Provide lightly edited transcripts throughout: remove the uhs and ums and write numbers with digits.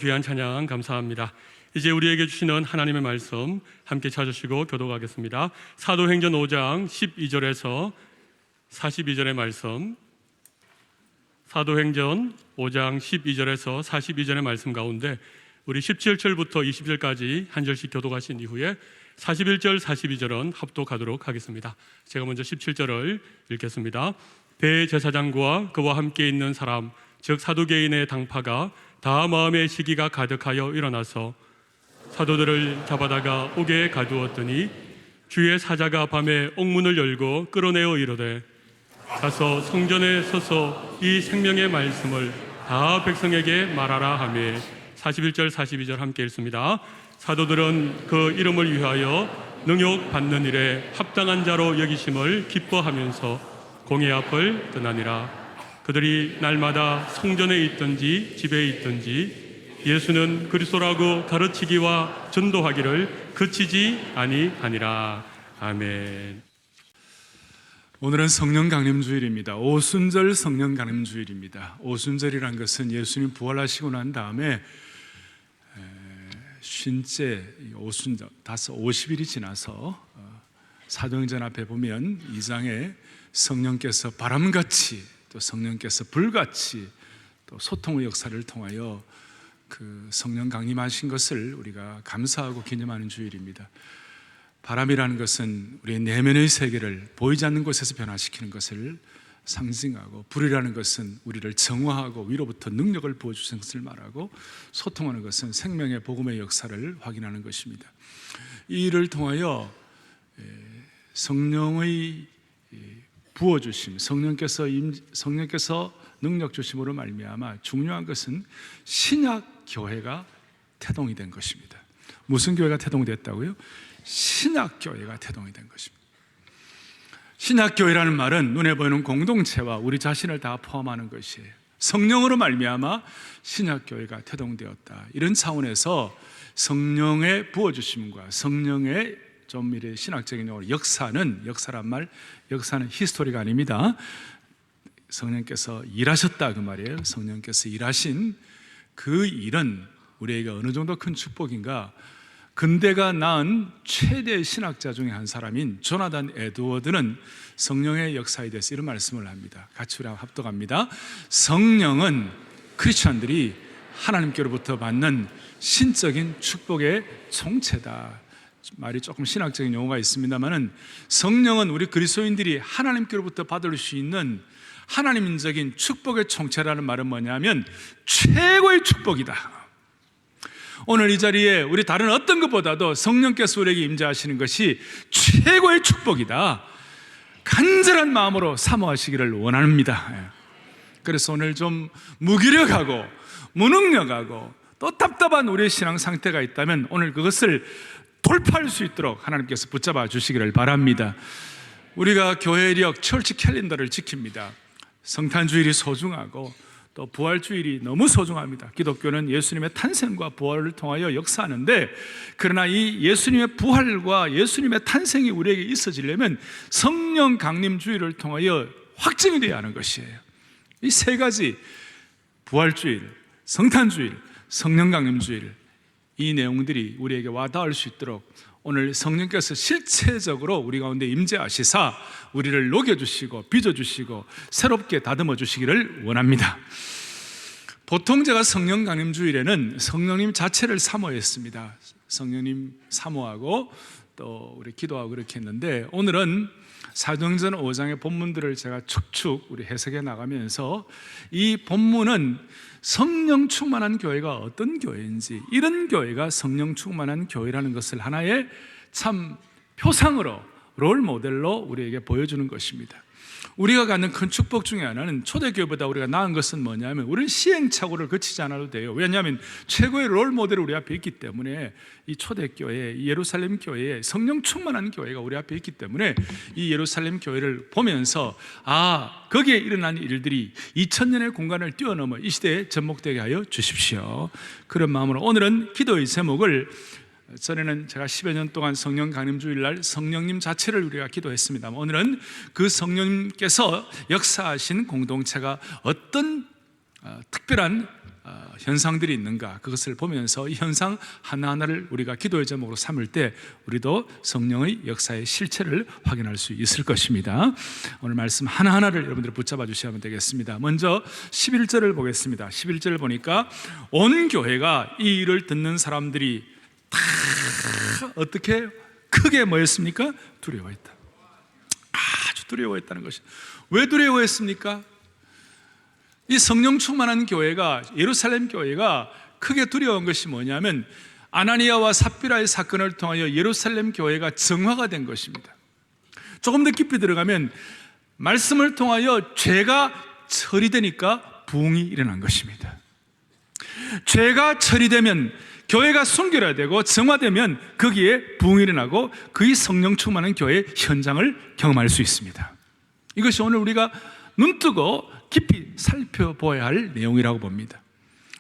귀한 찬양 감사합니다. 이제 우리에게 주시는 하나님의 말씀 함께 찾으시고 교독하겠습니다. 사도행전 5장 12절에서 42절의 말씀, 사도행전 5장 12절에서 42절의 말씀 가운데 우리 17절부터 20절까지 한 절씩 교독하신 이후에 41절, 42절은 합독하도록 하겠습니다. 제가 먼저 17절을 읽겠습니다. 대제사장과 그와 함께 있는 사람, 즉 사두개인의 당파가 다 마음의 시기가 가득하여 일어나서 사도들을 잡아다가 옥에 가두었더니 주의 사자가 밤에 옥문을 열고 끌어내어 이르되 가서 성전에 서서 이 생명의 말씀을 다 백성에게 말하라 하며 41절 42절 함께 읽습니다. 사도들은 그 이름을 위하여 능욕 받는 일에 합당한 자로 여기심을 기뻐하면서 공회 앞을 떠나니라. 그들이 날마다 성전에 있든지 집에 있든지 예수는 그리스도라고 가르치기와 전도하기를 그치지 아니하니라. 아멘. 오늘은 성령 강림 주일입니다. 오순절 성령 강림 주일입니다. 오순절이란 것은 예수님 부활하시고 난 다음에 쉰째 오순절 50일이 지나서 사도행전 앞에 보면 2장에 성령께서 바람같이 또 성령께서 불같이 또 소통의 역사를 통하여 그 성령 강림하신 것을 우리가 감사하고 기념하는 주일입니다. 바람이라는 것은 우리의 내면의 세계를 보이지 않는 곳에서 변화시키는 것을 상징하고, 불이라는 것은 우리를 정화하고 위로부터 능력을 부어주신 것을 말하고, 소통하는 것은 생명의 복음의 역사를 확인하는 것입니다. 이 일을 통하여 성령의 부어주심, 성령께서 능력 주심으로 말미암아 중요한 것은 신약 교회가 태동이 된 것입니다. 무슨 교회가 태동이 됐다고요? 신약 교회가 태동이 된 것입니다. 신약 교회라는 말은 눈에 보이는 공동체와 우리 자신을 다 포함하는 것이에요. 성령으로 말미암아 신약 교회가 태동되었다. 이런 차원에서 성령의 부어주심과 성령의 좀 이래 신학적인 용어로 역사란 말, 역사는 히스토리가 아닙니다. 성령께서 일하셨다 그 말이에요. 성령께서 일하신 그 일은 우리에게 어느 정도 큰 축복인가? 근대가 낳은 최대 신학자 중에 한 사람인 조나단 에드워드는 성령의 역사에 대해서 이런 말씀을 합니다. 같이 우리 합독합니다. 성령은 크리스천들이 하나님께로부터 받는 신적인 축복의 총체다. 말이 조금 신학적인 용어가 있습니다만은 성령은 우리 그리스도인들이 하나님께로부터 받을 수 있는 하나님적인 축복의 총체라는 말은 뭐냐면 최고의 축복이다. 오늘 이 자리에 우리 다른 어떤 것보다도 성령께서 우리에게 임재하시는 것이 최고의 축복이다. 간절한 마음으로 사모하시기를 원합니다. 그래서 오늘 좀 무기력하고 무능력하고 또 답답한 우리의 신앙 상태가 있다면 오늘 그것을 돌파할 수 있도록 하나님께서 붙잡아 주시기를 바랍니다. 우리가 교회력 철치 캘린더를 지킵니다. 성탄주일이 소중하고 또 부활주일이 너무 소중합니다. 기독교는 예수님의 탄생과 부활을 통하여 역사하는데, 그러나 이 예수님의 부활과 예수님의 탄생이 우리에게 있어지려면 성령 강림주일을 통하여 확증이 되어야 하는 것이에요. 이 세 가지, 부활주일, 성탄주일, 성령 강림주일, 이 내용들이 우리에게 와닿을 수 있도록 오늘 성령께서 실체적으로 우리 가운데 임재하시사 우리를 녹여주시고 빚어주시고 새롭게 다듬어 주시기를 원합니다. 보통 제가 성령 강림 주일에는 성령님 자체를 사모했습니다. 성령님 사모하고 또 우리 기도하고 그렇게 했는데, 오늘은 사도행전 5장의 본문들을 제가 축축 우리 해석해 나가면서 이 본문은 성령 충만한 교회가 어떤 교회인지, 이런 교회가 성령 충만한 교회라는 것을 하나의 참 표상으로, 롤 모델로 우리에게 보여주는 것입니다. 우리가 갖는 큰 축복 중에 하나는, 초대교회보다 우리가 나은 것은 뭐냐면 우리는 시행착오를 거치지 않아도 돼요. 왜냐하면 최고의 롤 모델이 우리 앞에 있기 때문에, 이 초대교회, 이 예루살렘 교회에 성령 충만한 교회가 우리 앞에 있기 때문에 이 예루살렘 교회를 보면서 거기에 일어난 일들이 2000년의 공간을 뛰어넘어 이 시대에 접목되게 하여 주십시오. 그런 마음으로 오늘은 기도의 제목을, 전에는 제가 10여 년 동안 성령 강림 주일날 성령님 자체를 우리가 기도했습니다. 오늘은 그 성령님께서 역사하신 공동체가 어떤 특별한 현상들이 있는가, 그것을 보면서 이 현상 하나하나를 우리가 기도의 제목으로 삼을 때 우리도 성령의 역사의 실체를 확인할 수 있을 것입니다. 오늘 말씀 하나하나를 여러분들이 붙잡아 주시면 되겠습니다. 먼저 11절을 보겠습니다. 11절을 보니까 온 교회가 이 일을 듣는 사람들이 다 어떻게 크게 뭐였습니까? 두려워했다. 아주 두려워했다는 것이. 왜 두려워했습니까? 이 성령 충만한 교회가, 예루살렘 교회가 크게 두려운 것이 뭐냐면 아나니아와 삽비라의 사건을 통하여 예루살렘 교회가 정화가 된 것입니다. 조금 더 깊이 들어가면 말씀을 통하여 죄가 처리되니까 부흥이 일어난 것입니다. 죄가 처리되면 교회가 순결화되고 정화되면 거기에 부흥이 일어나고 그의 성령 충만한 교회의 현장을 경험할 수 있습니다. 이것이 오늘 우리가 눈뜨고 깊이 살펴보아야 할 내용이라고 봅니다.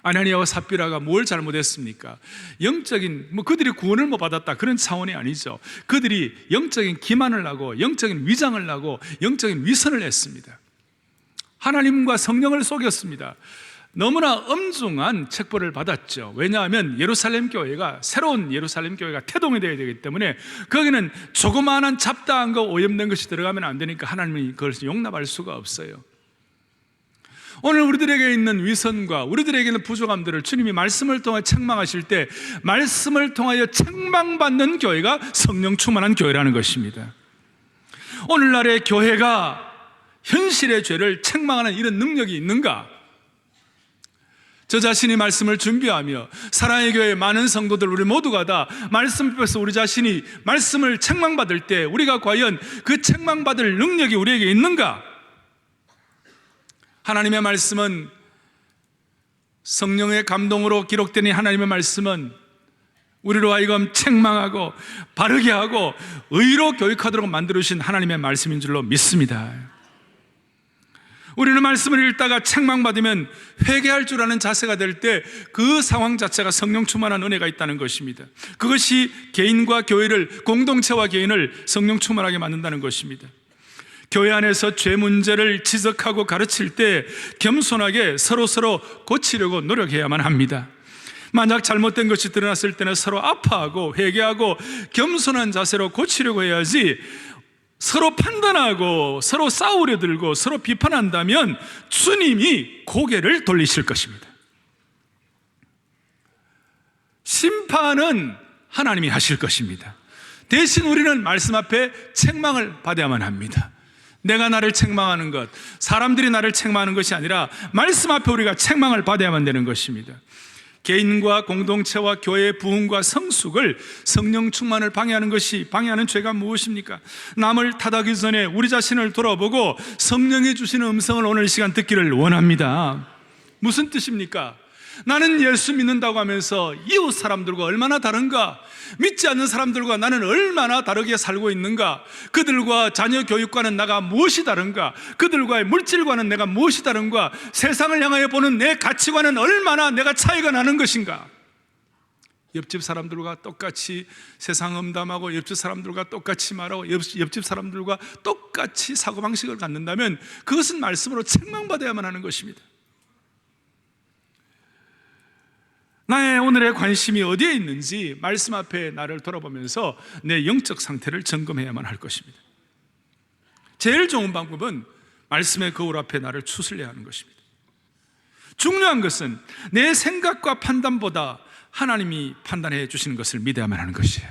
아나니아와 삽비라가 뭘 잘못했습니까? 영적인, 그들이 구원을 못 받았다 그런 차원이 아니죠. 그들이 영적인 기만을 하고 영적인 위장을 하고 영적인 위선을 했습니다. 하나님과 성령을 속였습니다. 너무나 엄중한 책벌을 받았죠. 왜냐하면 예루살렘 교회가, 새로운 예루살렘 교회가 태동이 되어야 되기 때문에 거기는 조그마한 잡다한 거, 오염된 것이 들어가면 안 되니까 하나님이 그걸 용납할 수가 없어요. 오늘 우리들에게 있는 위선과 우리들에게 있는 부족함들을 주님이 말씀을 통해 책망하실 때 말씀을 통하여 책망받는 교회가 성령 충만한 교회라는 것입니다. 오늘날의 교회가 현실의 죄를 책망하는 이런 능력이 있는가? 저 자신이 말씀을 준비하며 사랑의 교회 많은 성도들 우리 모두가 다 말씀 앞에서 우리 자신이 말씀을 책망받을 때 우리가 과연 그 책망받을 능력이 우리에게 있는가? 하나님의 말씀은, 성령의 감동으로 기록된 이 하나님의 말씀은 우리로 하여금 책망하고 바르게 하고 의로 교육하도록 만들어주신 하나님의 말씀인 줄로 믿습니다. 우리는 말씀을 읽다가 책망받으면 회개할 줄 아는 자세가 될 때 그 상황 자체가 성령 충만한 은혜가 있다는 것입니다. 그것이 개인과 교회를, 공동체와 개인을 성령 충만하게 만든다는 것입니다. 교회 안에서 죄 문제를 지적하고 가르칠 때 겸손하게 서로 고치려고 노력해야만 합니다. 만약 잘못된 것이 드러났을 때는 서로 아파하고 회개하고 겸손한 자세로 고치려고 해야지, 서로 판단하고 서로 싸우려 들고 서로 비판한다면 주님이 고개를 돌리실 것입니다. 심판은 하나님이 하실 것입니다. 대신 우리는 말씀 앞에 책망을 받아야만 합니다. 내가 나를 책망하는 것, 사람들이 나를 책망하는 것이 아니라 말씀 앞에 우리가 책망을 받아야만 되는 것입니다. 개인과 공동체와 교회의 부흥과 성숙을, 성령 충만을 방해하는 죄가 무엇입니까? 남을 탓하기 전에 우리 자신을 돌아보고 성령이 주시는 음성을 오늘 이 시간 듣기를 원합니다. 무슨 뜻입니까? 나는 예수 믿는다고 하면서 이웃 사람들과 얼마나 다른가? 믿지 않는 사람들과 나는 얼마나 다르게 살고 있는가? 그들과 자녀 교육과는 나가 무엇이 다른가? 그들과의 물질과는 내가 무엇이 다른가? 세상을 향하여 보는 내 가치관은 얼마나 내가 차이가 나는 것인가? 옆집 사람들과 똑같이 세상 험담하고 옆집 사람들과 똑같이 말하고 옆집 사람들과 똑같이 사고방식을 갖는다면 그것은 말씀으로 책망받아야만 하는 것입니다. 나의 오늘의 관심이 어디에 있는지 말씀 앞에 나를 돌아보면서 내 영적 상태를 점검해야만 할 것입니다. 제일 좋은 방법은 말씀의 거울 앞에 나를 추스려야 하는 것입니다. 중요한 것은 내 생각과 판단보다 하나님이 판단해 주시는 것을 믿어야만 하는 것이에요.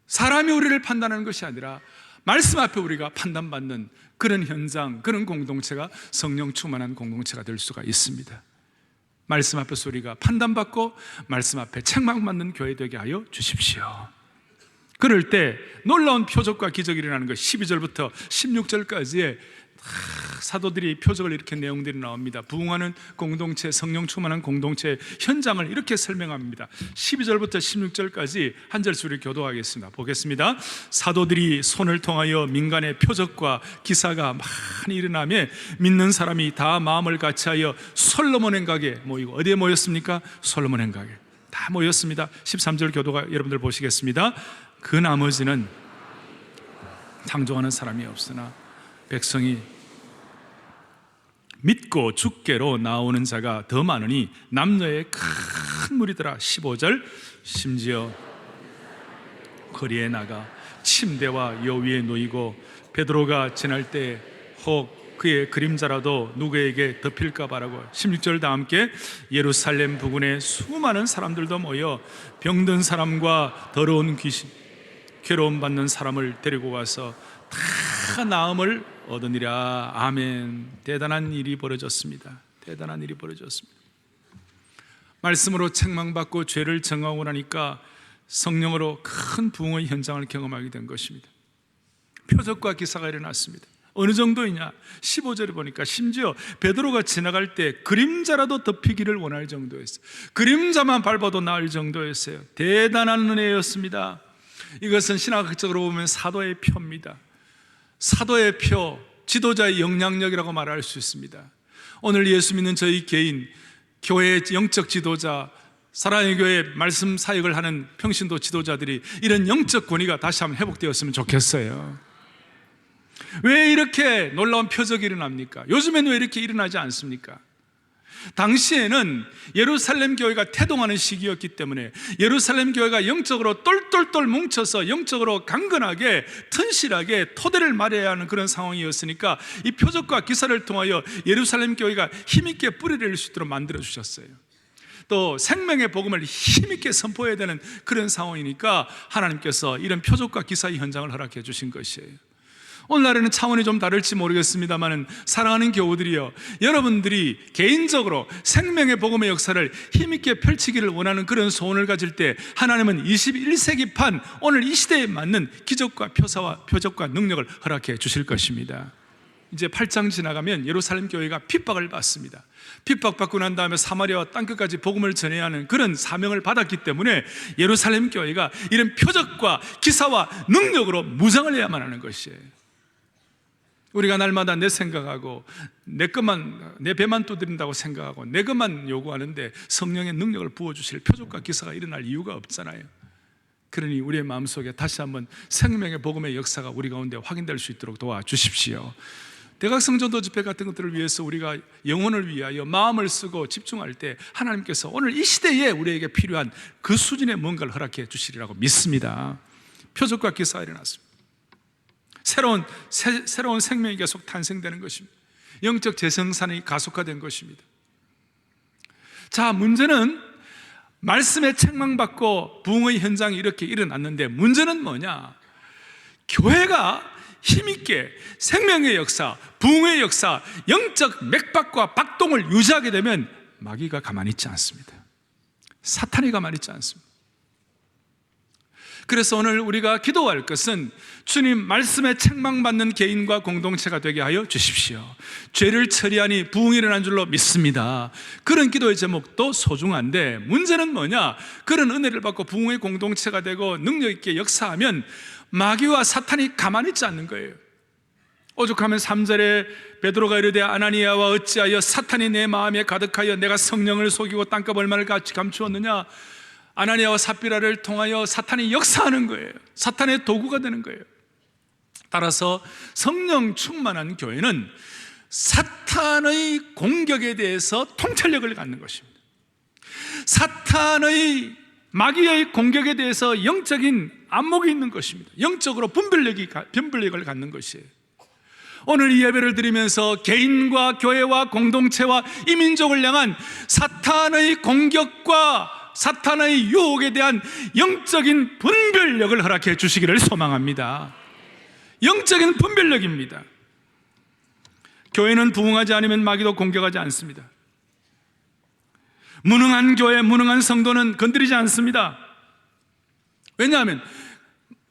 사람이 우리를 판단하는 것이 아니라 말씀 앞에 우리가 판단받는 그런 현장, 그런 공동체가 성령 충만한 공동체가 될 수가 있습니다. 말씀 앞에서 우리가 판단받고 말씀 앞에 책망받는 교회 되게 하여 주십시오. 그럴 때 놀라운 표적과 기적이 일어나는 것, 12절부터 16절까지의 사도들이 표적을 일으킨 내용들이 나옵니다. 부흥하는 공동체, 성령 충만한 공동체 현장을 이렇게 설명합니다. 12절부터 16절까지 한 절씩 우리 교도하겠습니다. 보겠습니다. 사도들이 손을 통하여 민간의 표적과 기사가 많이 일어나며 믿는 사람이 다 마음을 같이하여 솔로몬 행각에 모이고, 어디에 모였습니까? 솔로몬 행각에 다 모였습니다. 13절 교도가 여러분들 보시겠습니다. 그 나머지는 창조하는 사람이 없으나 백성이 믿고 주께로 나오는 자가 더 많으니 남녀의 큰 무리더라. 15절 심지어 거리에 나가 침대와 여 위에 놓이고 베드로가 지날 때 혹 그의 그림자라도 누구에게 덮일까 바라고. 16절 다 함께 예루살렘 부근에 수많은 사람들도 모여 병든 사람과 더러운 귀신 괴로움 받는 사람을 데리고 가서 다 나음을 얻으니라. 아멘. 대단한 일이 벌어졌습니다. 대단한 일이 벌어졌습니다. 말씀으로 책망받고 죄를 정하고 나니까 성령으로 큰 부흥의 현장을 경험하게 된 것입니다. 표적과 기사가 일어났습니다. 어느 정도이냐? 15절에 보니까 심지어 베드로가 지나갈 때 그림자라도 덮이기를 원할 정도였어요. 그림자만 밟아도 나을 정도였어요. 대단한 은혜였습니다. 이것은 신학적으로 보면 사도의 표입니다. 사도의 표, 지도자의 영향력이라고 말할 수 있습니다. 오늘 예수 믿는 저희 개인, 교회의 영적 지도자, 사랑의 교회 말씀 사역을 하는 평신도 지도자들이 이런 영적 권위가 다시 한번 회복되었으면 좋겠어요. 왜 이렇게 놀라운 표적이 일어납니까? 요즘에는 왜 이렇게 일어나지 않습니까? 당시에는 예루살렘 교회가 태동하는 시기였기 때문에 예루살렘 교회가 영적으로 똘똘똘 뭉쳐서 영적으로 강건하게 튼실하게 토대를 마련해야 하는 그런 상황이었으니까 이 표적과 기사를 통하여 예루살렘 교회가 힘있게 뿌리를 낼 수 있도록 만들어 주셨어요. 또 생명의 복음을 힘있게 선포해야 되는 그런 상황이니까 하나님께서 이런 표적과 기사의 현장을 허락해 주신 것이에요. 오늘날에는 차원이 좀 다를지 모르겠습니다만 사랑하는 교우들이여, 여러분들이 개인적으로 생명의 복음의 역사를 힘있게 펼치기를 원하는 그런 소원을 가질 때 하나님은 21세기판 오늘 이 시대에 맞는 기적과 표적과 능력을 허락해 주실 것입니다. 이제 8장 지나가면 예루살렘 교회가 핍박을 받습니다. 핍박받고 난 다음에 사마리아와 땅끝까지 복음을 전해야 하는 그런 사명을 받았기 때문에 예루살렘 교회가 이런 표적과 기사와 능력으로 무장을 해야만 하는 것이에요. 우리가 날마다 내 생각하고 내 배만 두드린다고 생각하고 내 것만 요구하는데 성령의 능력을 부어주실 표적과 기사가 일어날 이유가 없잖아요. 그러니 우리의 마음속에 다시 한번 생명의 복음의 역사가 우리 가운데 확인될 수 있도록 도와주십시오. 대각성전도 집회 같은 것들을 위해서 우리가 영혼을 위하여 마음을 쓰고 집중할 때 하나님께서 오늘 이 시대에 우리에게 필요한 그 수준의 뭔가를 허락해 주시리라고 믿습니다. 표적과 기사가 일어났습니다. 새로운 생명이 계속 탄생되는 것입니다. 영적 재생산이 가속화된 것입니다. 자, 문제는 말씀에 책망받고 부흥의 현장이 이렇게 일어났는데 문제는 뭐냐? 교회가 힘있게 생명의 역사, 부흥의 역사, 영적 맥박과 박동을 유지하게 되면 마귀가 가만히 있지 않습니다. 사탄이 가만히 있지 않습니다. 그래서 오늘 우리가 기도할 것은 주님 말씀에 책망받는 개인과 공동체가 되게 하여 주십시오. 죄를 처리하니 부흥이 일어난 줄로 믿습니다. 그런 기도의 제목도 소중한데 문제는 뭐냐? 그런 은혜를 받고 부흥의 공동체가 되고 능력 있게 역사하면 마귀와 사탄이 가만히 있지 않는 거예요. 오죽하면 3절에 베드로가 이르되 아나니아와 어찌하여 사탄이 내 마음에 가득하여 내가 성령을 속이고 땅값 얼마를 같이 감추었느냐? 아나니아와 삽비라를 통하여 사탄이 역사하는 거예요. 사탄의 도구가 되는 거예요. 따라서 성령 충만한 교회는 사탄의 공격에 대해서 통찰력을 갖는 것입니다. 사탄의 마귀의 공격에 대해서 영적인 안목이 있는 것입니다. 영적으로 분별력을 갖는 것이에요. 오늘 이 예배를 드리면서 개인과 교회와 공동체와 이민족을 향한 사탄의 공격과 사탄의 유혹에 대한 영적인 분별력을 허락해 주시기를 소망합니다. 영적인 분별력입니다. 교회는 부흥하지 않으면 마귀도 공격하지 않습니다. 무능한 교회, 무능한 성도는 건드리지 않습니다. 왜냐하면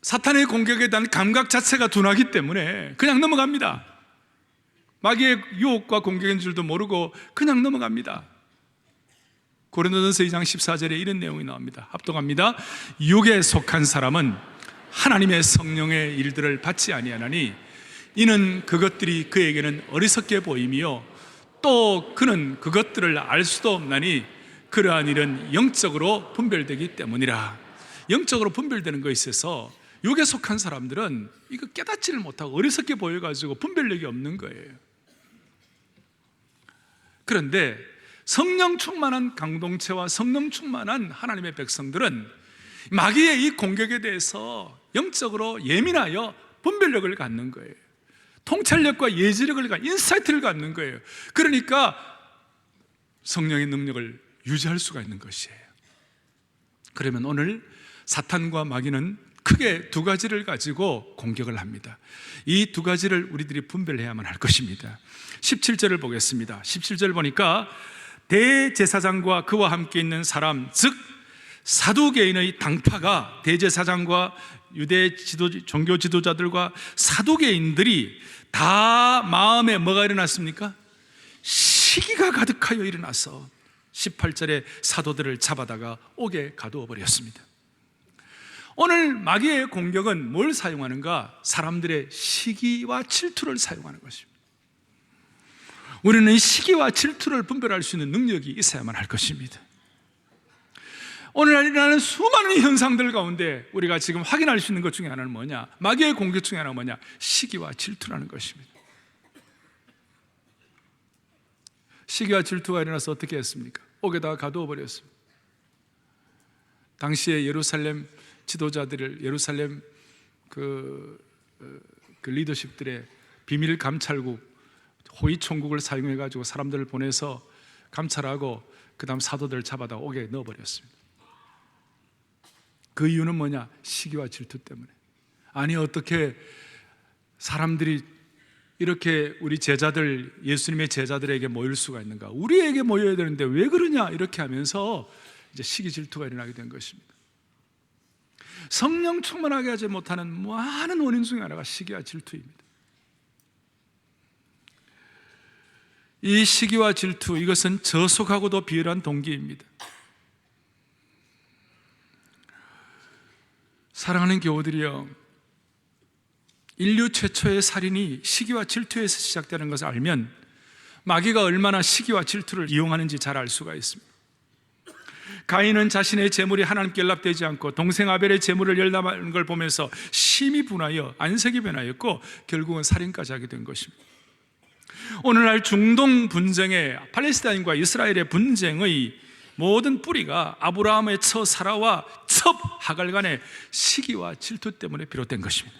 사탄의 공격에 대한 감각 자체가 둔하기 때문에 그냥 넘어갑니다. 마귀의 유혹과 공격인 줄도 모르고 그냥 넘어갑니다. 고린도전서 2장 14절에 이런 내용이 나옵니다. 합독합니다. 육에 속한 사람은 하나님의 성령의 일들을 받지 아니하나니 이는 그것들이 그에게는 어리석게 보이며 또 그는 그것들을 알 수도 없나니 그러한 일은 영적으로 분별되기 때문이라. 영적으로 분별되는 것에 있어서 육에 속한 사람들은 이거 깨닫지를 못하고 어리석게 보여가지고 분별력이 없는 거예요. 그런데 성령 충만한 공동체와 성령 충만한 하나님의 백성들은 마귀의 이 공격에 대해서 영적으로 예민하여 분별력을 갖는 거예요. 통찰력과 예지력을 갖는, 인사이트를 갖는 거예요. 그러니까 성령의 능력을 유지할 수가 있는 것이에요. 그러면 오늘 사탄과 마귀는 크게 두 가지를 가지고 공격을 합니다. 이 두 가지를 우리들이 분별해야만 할 것입니다. 17절을 보겠습니다. 17절 보니까 대제사장과 그와 함께 있는 사람, 즉 사두개인의 당파가, 대제사장과 유대 종교 지도자들과 사두개인들이 다 마음에 뭐가 일어났습니까? 시기가 가득하여 일어나서 18절에 사도들을 잡아다가 옥에 가두어 버렸습니다. 오늘 마귀의 공격은 뭘 사용하는가? 사람들의 시기와 질투를 사용하는 것입니다. 우리는 시기와 질투를 분별할 수 있는 능력이 있어야만 할 것입니다. 오늘날 일어나는 수많은 현상들 가운데 우리가 지금 확인할 수 있는 것 중에 하나는 뭐냐? 마귀의 공격 중에 하나는 뭐냐? 시기와 질투라는 것입니다. 시기와 질투가 일어나서 어떻게 했습니까? 옥에다가 가두어 버렸습니다. 당시에 예루살렘 지도자들을, 예루살렘 그 리더십들의 비밀 감찰국, 호위 총국을 사용해 가지고 사람들을 보내서 감찰하고 그 다음 사도들을 잡아다 옥에 넣어버렸습니다. 그 이유는 뭐냐? 시기와 질투 때문에. 아니 어떻게 사람들이 이렇게 우리 제자들, 예수님의 제자들에게 모일 수가 있는가? 우리에게 모여야 되는데 왜 그러냐? 이렇게 하면서 이제 시기 질투가 일어나게 된 것입니다. 성령 충만하게 하지 못하는 많은 원인 중에 하나가 시기와 질투입니다. 이 시기와 질투, 이것은 저속하고도 비열한 동기입니다. 사랑하는 교우들이여, 인류 최초의 살인이 시기와 질투에서 시작되는 것을 알면 마귀가 얼마나 시기와 질투를 이용하는지 잘 알 수가 있습니다. 가인은 자신의 재물이 하나님께 연락되지 않고 동생 아벨의 재물을 열람하는 걸 보면서 심히 분하여 안색이 변하였고 결국은 살인까지 하게 된 것입니다. 오늘날 중동 분쟁의, 팔레스타인과 이스라엘의 분쟁의 모든 뿌리가 아브라함의 처 사라와 첩 하갈 간의 시기와 질투 때문에 비롯된 것입니다.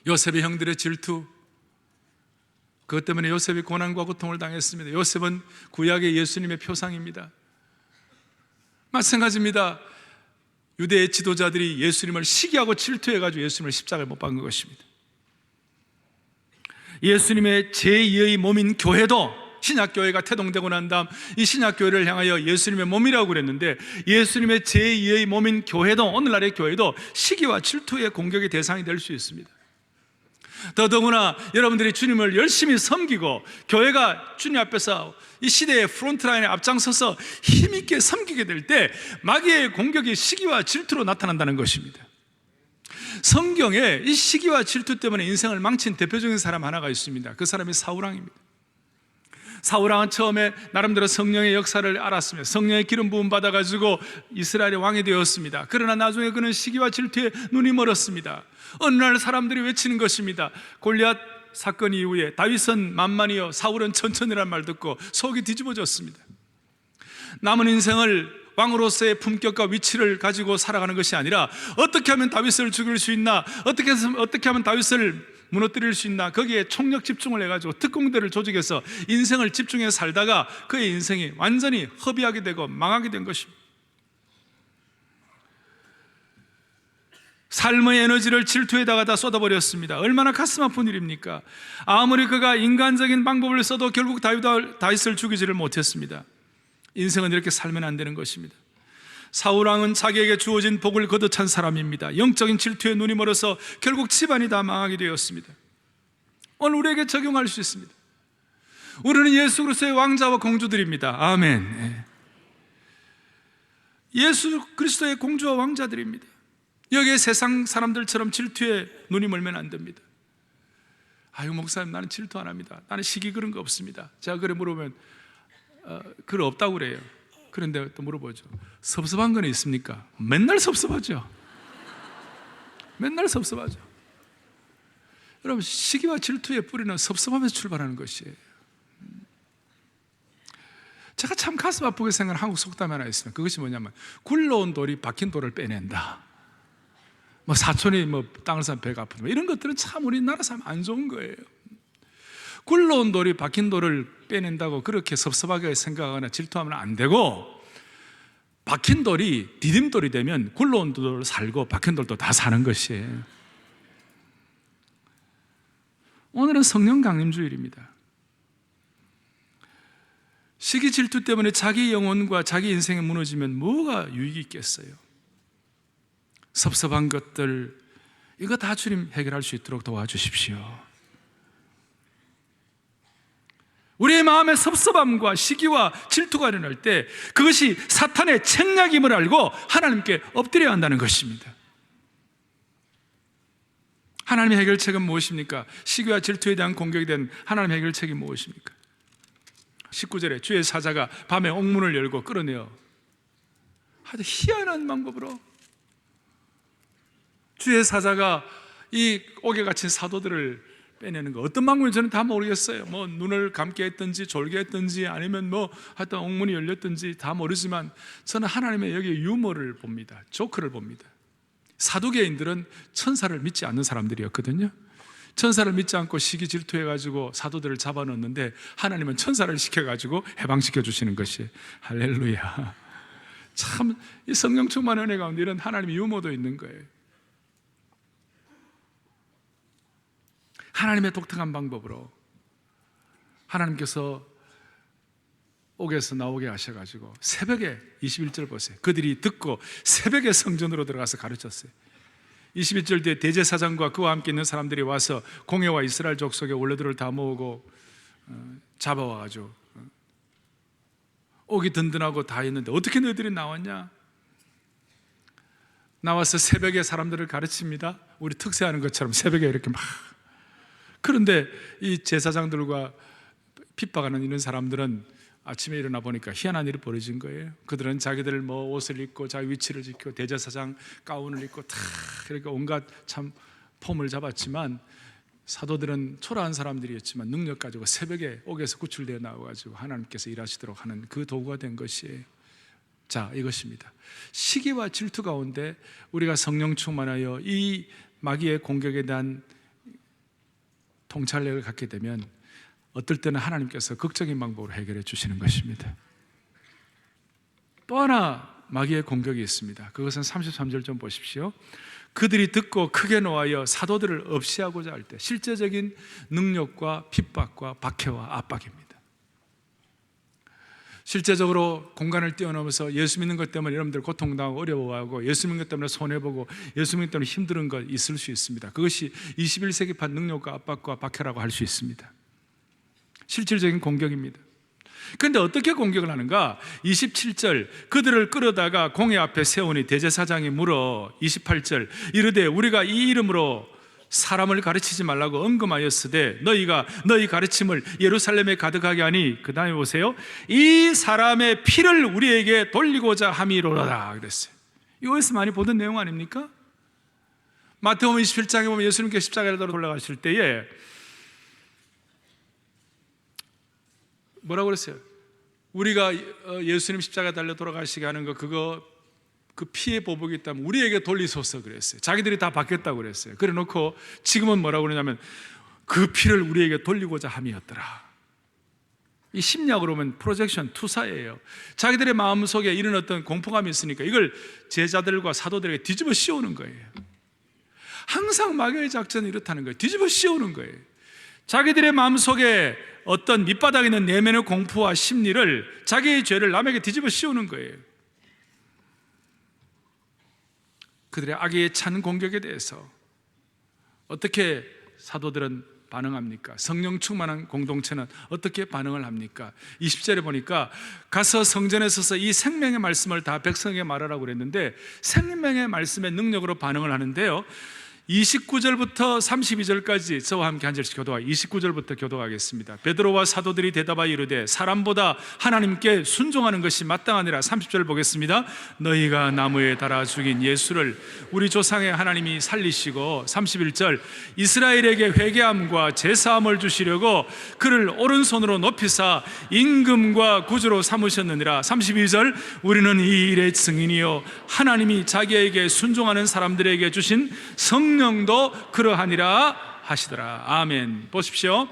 요셉의 형들의 질투, 그것 때문에 요셉이 고난과 고통을 당했습니다. 요셉은 구약의 예수님의 표상입니다. 마찬가지입니다. 유대의 지도자들이 예수님을 시기하고 질투해가지고 예수님을 십자가에 못 박은 것입니다. 예수님의 제2의 몸인 교회도, 신약교회가 태동되고 난 다음 이 신약교회를 향하여 예수님의 몸이라고 그랬는데, 예수님의 제2의 몸인 교회도, 오늘날의 교회도 시기와 질투의 공격의 대상이 될 수 있습니다. 더더구나 여러분들이 주님을 열심히 섬기고 교회가 주님 앞에서 이 시대의 프론트라인에 앞장서서 힘있게 섬기게 될 때 마귀의 공격이 시기와 질투로 나타난다는 것입니다. 성경에 이 시기와 질투 때문에 인생을 망친 대표적인 사람 하나가 있습니다. 그 사람이 사울왕입니다. 사울왕은 처음에 나름대로 성령의 역사를 알았으며 성령의 기름 부음 받아가지고 이스라엘의 왕이 되었습니다. 그러나 나중에 그는 시기와 질투에 눈이 멀었습니다. 어느 날 사람들이 외치는 것입니다. 골리앗 사건 이후에 다윗은 만만이요 사울은 천천히란 말 듣고 속이 뒤집어졌습니다. 남은 인생을 왕으로서의 품격과 위치를 가지고 살아가는 것이 아니라 어떻게 하면 다윗을 죽일 수 있나, 어떻게 하면 다윗을 무너뜨릴 수 있나, 거기에 총력 집중을 해가지고 특공대를 조직해서 인생을 집중해 살다가 그의 인생이 완전히 허비하게 되고 망하게 된 것입니다. 삶의 에너지를 질투에다가 다 쏟아버렸습니다. 얼마나 가슴 아픈 일입니까? 아무리 그가 인간적인 방법을 써도 결국 다윗을 죽이지를 못했습니다. 인생은 이렇게 살면 안 되는 것입니다. 사울왕은 자기에게 주어진 복을 거둬찬 사람입니다. 영적인 질투에 눈이 멀어서 결국 집안이 다 망하게 되었습니다. 오늘 우리에게 적용할 수 있습니다. 우리는 예수 그리스도의 왕자와 공주들입니다. 아멘. 예수 그리스도의 공주와 왕자들입니다. 여기에 세상 사람들처럼 질투에 눈이 멀면 안 됩니다. 아유 목사님, 나는 질투 안 합니다. 나는 시기 그런 거 없습니다. 제가 그래 물어보면 그래 없다고 그래요. 그런데 또 물어보죠. 섭섭한 건 있습니까? 맨날 섭섭하죠. 맨날 섭섭하죠. 여러분, 시기와 질투의 뿌리는 섭섭함에서 출발하는 것이에요. 제가 참 가슴 아프게 생각하는 한국 속담이 하나 있습니다. 그것이 뭐냐면 굴러온 돌이 박힌 돌을 빼낸다. 뭐 사촌이 뭐 땅을 사면 배가 아프다. 이런 것들은 참 우리나라 사람 안 좋은 거예요. 굴러온 돌이 박힌 돌을 빼낸다고 그렇게 섭섭하게 생각하거나 질투하면 안 되고, 박힌 돌이 디딤돌이 되면 굴러온 돌을 살고 박힌 돌도 다 사는 것이에요. 오늘은 성령 강림 주일입니다. 시기 질투 때문에 자기 영혼과 자기 인생이 무너지면 뭐가 유익이 있겠어요? 섭섭한 것들, 이거 다 주님 해결할 수 있도록 도와주십시오. 우리의 마음에 섭섭함과 시기와 질투가 일어날 때 그것이 사탄의 책략임을 알고 하나님께 엎드려야 한다는 것입니다. 하나님의 해결책은 무엇입니까? 시기와 질투에 대한 공격에 대한 하나님의 해결책이 무엇입니까? 19절에 주의 사자가 밤에 옥문을 열고 끌어내어 아주 희한한 방법으로, 주의 사자가 이 옥에 갇힌 사도들을 빼내는 거, 어떤 방법인지 저는 다 모르겠어요. 뭐 눈을 감게 했든지 졸게 했든지 아니면 뭐 하여튼 옥문이 열렸든지 다 모르지만 저는 하나님의 여기 유머를 봅니다. 조크를 봅니다. 사두개인들은 천사를 믿지 않는 사람들이었거든요. 천사를 믿지 않고 시기 질투해가지고 사도들을 잡아넣었는데 하나님은 천사를 시켜가지고 해방시켜 주시는 것이, 할렐루야. 참 이 성령 충만 은혜 가운데 이런 하나님의 유머도 있는 거예요. 하나님의 독특한 방법으로 하나님께서 옥에서 나오게 하셔가지고 새벽에, 21절 보세요. 그들이 듣고 새벽에 성전으로 들어가서 가르쳤어요. 21절 뒤에 대제사장과 그와 함께 있는 사람들이 와서 공회와 이스라엘 족속의 원로들을 다 모으고 잡아와가지고 옥이 든든하고 다 있는데 어떻게 너희들이 나왔냐? 나와서 새벽에 사람들을 가르칩니다. 우리 특세하는 것처럼 새벽에 이렇게 막. 그런데 이 제사장들과 핍박하는 이런 사람들은 아침에 일어나 보니까 희한한 일이 벌어진 거예요. 그들은 자기들 뭐 옷을 입고 자기 위치를 지키고 대제사장 가운을 입고 다 이렇게 온갖 참 폼을 잡았지만, 사도들은 초라한 사람들이었지만 능력 가지고 새벽에 옥에서 구출되어 나와가지고 하나님께서 일하시도록 하는 그 도구가 된 것이에요. 자, 이것입니다. 시기와 질투 가운데 우리가 성령 충만하여 이 마귀의 공격에 대한 통찰력을 갖게 되면 어떨 때는 하나님께서 극적인 방법으로 해결해 주시는 것입니다. 또 하나 마귀의 공격이 있습니다. 그것은 33절 좀 보십시오. 그들이 듣고 크게 노하여 사도들을 없애하고자 할 때, 실제적인 능력과 핍박과 박해와 압박입니다. 실제적으로 공간을 뛰어넘어서 예수 믿는 것 때문에 여러분들 고통당하고 어려워하고 예수 믿는 것 때문에 손해보고 예수 믿는 것 때문에 힘든 것 있을 수 있습니다. 그것이 21세기판 능력과 압박과 박해라고 할 수 있습니다. 실질적인 공격입니다. 그런데 어떻게 공격을 하는가? 27절, 그들을 끌어다가 공회 앞에 세우니 대제사장이 물어 28절, 이르되 우리가 이 이름으로 사람을 가르치지 말라고 언금하였으되 너희가 너희 가르침을 예루살렘에 가득하게 하니, 그 다음에 보세요, 이 사람의 피를 우리에게 돌리고자 함이로다 그랬어요. 이거에서 많이 보던 내용 아닙니까? 마태복음 27장에 보면 예수님께서 십자가에 달려 돌아가실 때에 뭐라고 그랬어요? 우리가 예수님 십자가에 달려 돌아가시게 하는 거, 그거 그 피의 보복이 있다면 우리에게 돌리소서 그랬어요. 자기들이 다 바뀌었다고 그랬어요. 그래 놓고 지금은 뭐라고 그러냐면 그 피를 우리에게 돌리고자 함이었더라. 이 심리학으로 보면 프로젝션, 투사예요. 자기들의 마음속에 이런 어떤 공포감이 있으니까 이걸 제자들과 사도들에게 뒤집어 씌우는 거예요. 항상 마귀의 작전이 이렇다는 거예요. 뒤집어 씌우는 거예요. 자기들의 마음속에 어떤 밑바닥에 있는 내면의 공포와 심리를, 자기의 죄를 남에게 뒤집어 씌우는 거예요. 그들의 악의 찬 공격에 대해서 어떻게 사도들은 반응합니까? 성령 충만한 공동체는 어떻게 반응을 합니까? 20절에 보니까 가서 성전에 서서 이 생명의 말씀을 다 백성에게 말하라고 그랬는데 생명의 말씀의 능력으로 반응을 하는데요, 29절부터 32절까지 저와 함께 한 절씩 교도하 29절부터 교도하겠습니다. 베드로와 사도들이 대답하여 이르되 사람보다 하나님께 순종하는 것이 마땅하니라. 30절 보겠습니다. 너희가 나무에 달아 죽인 예수를 우리 조상의 하나님이 살리시고, 31절 이스라엘에게 회개함과 제사함을 주시려고 그를 오른손으로 높이사 임금과 구주로 삼으셨느니라. 32절 우리는 이 일의 증인이요 하나님이 자기에게 순종하는 사람들에게 주신 성령도 그러하니라 하시더라. 아멘. 보십시오.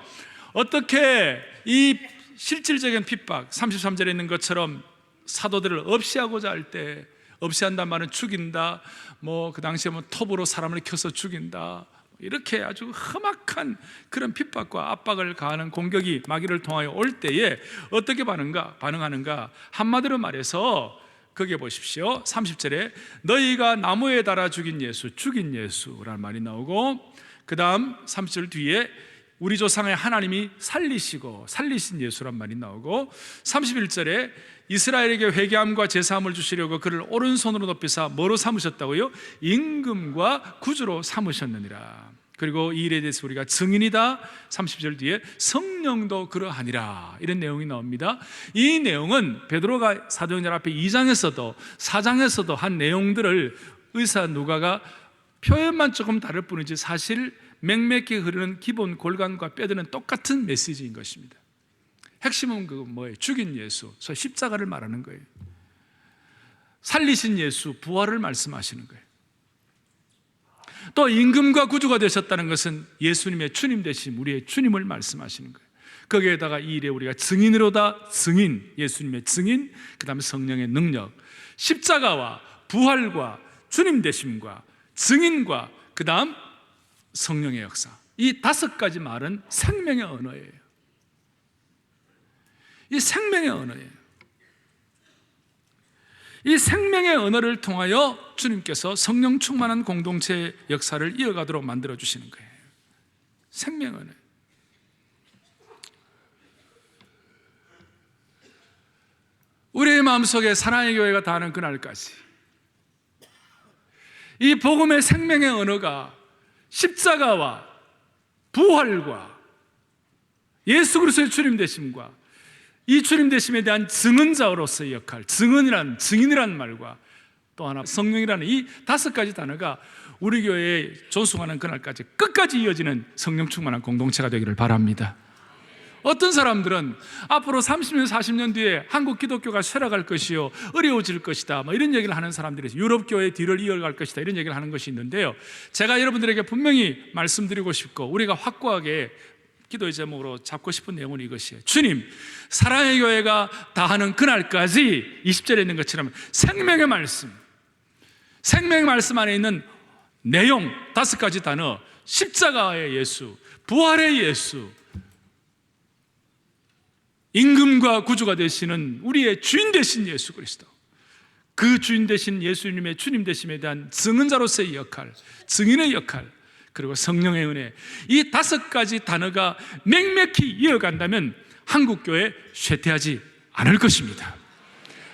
어떻게 이 실질적인 핍박, 33절에 있는 것처럼 사도들을 없이하고자 할 때, 없이한단 말은 죽인다, 그 당시에 톱으로 사람을 켜서 죽인다, 이렇게 아주 험악한 그런 핍박과 압박을 가하는 공격이 마귀를 통하여 올 때에 어떻게 반응하는가? 한마디로 말해서 거기에 보십시오. 30절에 너희가 나무에 달아 죽인 예수라는 말이 나오고, 그 다음 30절 뒤에 우리 조상의 하나님이 살리신 예수란 말이 나오고, 31절에 이스라엘에게 회개함과 제사함을 주시려고 그를 오른손으로 높이사 뭐로 삼으셨다고요? 임금과 구주로 삼으셨느니라. 그리고 이 일에 대해서 우리가 증인이다. 30절 뒤에 성령도 그러하니라, 이런 내용이 나옵니다. 이 내용은 베드로가 사도행전 앞에 2장에서도 4장에서도 한 내용들을 의사 누가가 표현만 조금 다를 뿐이지 사실 맹맥히 흐르는 기본 골간과 뼈대는 똑같은 메시지인 것입니다. 핵심은 뭐예요? 죽인 예수, 십자가를 말하는 거예요. 살리신 예수, 부활을 말씀하시는 거예요. 또 임금과 구주가 되셨다는 것은 예수님의 주님 되신 우리의 주님을 말씀하시는 거예요. 거기에다가 이 일에 우리가 증인으로다, 증인, 예수님의 증인, 그 다음에 성령의 능력, 십자가와 부활과 주님 되심과 증인과 그 다음 성령의 역사, 이 5가지 말은 생명의 언어예요. 이 생명의 언어예요. 이 생명의 언어를 통하여 주님께서 성령 충만한 공동체의 역사를 이어가도록 만들어주시는 거예요. 생명의 언어. 우리의 마음속에 사랑의 교회가 다하는 그날까지 이 복음의 생명의 언어가 십자가와 부활과 예수 그리스도의 주님 되심과 이 주님 되심에 대한 증언자로서의 역할, 증인이라는 말과 또 하나 성령이라는 이 5가지 단어가 우리 교회에 존속하는 그날까지 끝까지 이어지는 성령 충만한 공동체가 되기를 바랍니다. 어떤 사람들은 앞으로 30년, 40년 뒤에 한국 기독교가 쇠락할 것이요, 어려워질 것이다, 이런 얘기를 하는 사람들이 있어요. 유럽 교회의 뒤를 이어갈 것이다, 이런 얘기를 하는 것이 있는데요, 제가 여러분들에게 분명히 말씀드리고 싶고 우리가 확고하게 기도의 제목으로 잡고 싶은 내용은 이것이에요. 주님, 사랑의 교회가 다하는 그날까지 20절에 있는 것처럼 생명의 말씀 안에 있는 내용 5가지 단어, 십자가의 예수, 부활의 예수, 임금과 구주가 되시는 우리의 주인 되신 예수 그리스도, 그 주인 되신 예수님의 주님 되심에 대한 증언자로서의 역할, 증인의 역할, 그리고 성령의 은혜, 이 5가지 단어가 맹맥히 이어간다면 한국교회 쇠퇴하지 않을 것입니다.